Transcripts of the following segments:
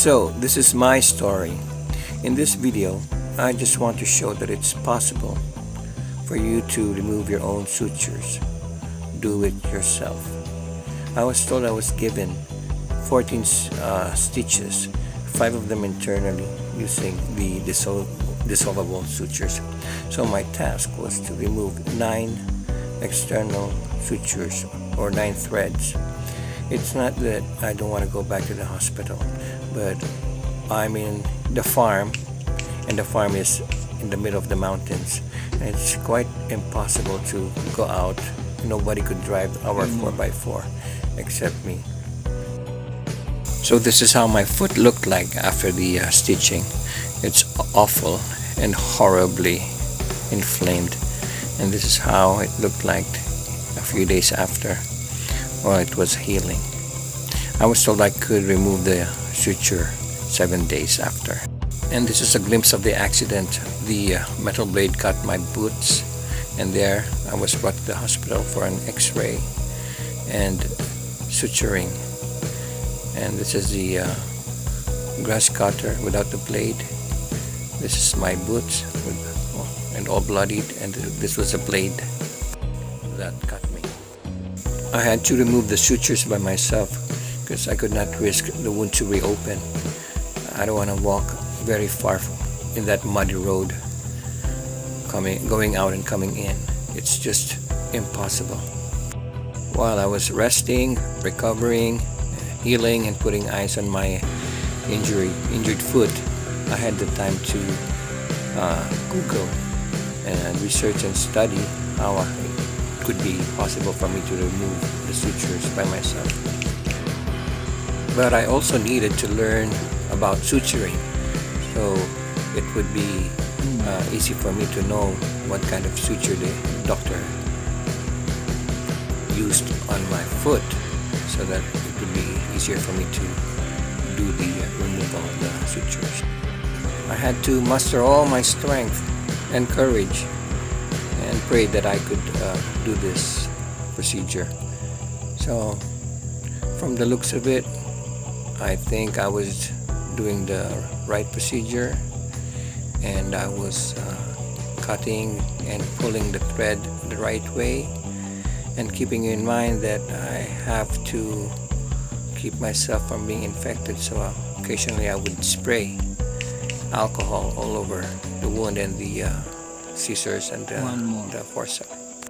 So this is my story. In this video, I just want to show that it's possible for you to remove your own sutures. Do it yourself. I was told I was given 14 stitches, 5 of them internally using the dissolvable sutures. So my task was to remove 9 external sutures or 9 threads. It's not that I don't want to go back to the hospital, but I'm in the farm, and the farm is in the middle of the mountains, and it's quite impossible to go out. Nobody could drive our 4x4 except me. So this is how my foot looked like after the stitching. It's awful and horribly inflamed, and this is how it looked like a few days after. Well, it was healing. I was told I could remove the suture 7 days after. And this is a glimpse of the accident. The metal blade cut my boots, and there I was brought to the hospital for an x-ray and suturing. And this is the grass cutter without the blade. This is my boots and all bloodied, and this was a blade that cut me. I had to remove the sutures by myself because I could not risk the wound to reopen. I don't want to walk very far in that muddy road, going out and coming in. It's just impossible. While I was resting, recovering, healing, and putting ice on my injured foot, I had the time to Google and research and study how it could be possible for me to remove the sutures by myself. But I also needed to learn about suturing, so it would be easy for me to know what kind of suture the doctor used on my foot, so that it would be easier for me to do the removal of the sutures. I had to muster all my strength and courage and pray that I could do this procedure. So from the looks of it, I think I was doing the right procedure, and I was cutting and pulling the thread the right way, and keeping in mind that I have to keep myself from being infected, so occasionally I would spray alcohol all over the wound and the scissors and the forceps.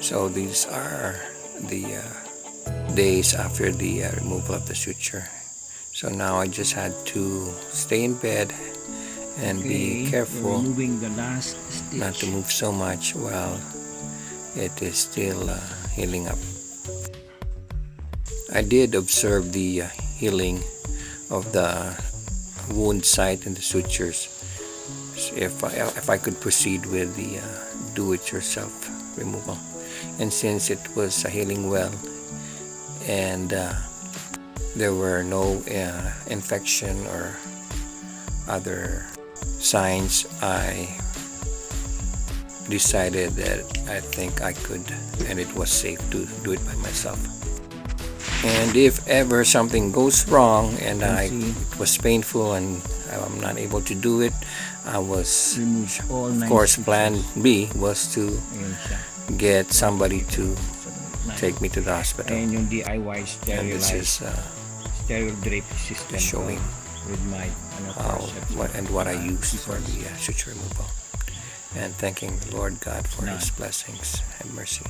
So these are the days after the removal of the suture. So now I just had to stay in bed and be careful the last stitch, not to move so much while it is still healing up. I did observe the healing of the wound site and the sutures, if I could proceed with the do-it-yourself removal. And since it was healing well and there were no infection or other signs, I decided that I think I could, and it was safe to do it by myself. And if ever something goes wrong and it was painful and I'm not able to do it, I was, of course, plan B was to get somebody to take me to the hospital. And yung DIY And this is stereo drape system showing with my how what I used for the suture removal, and thanking the Lord God for His blessings and mercy.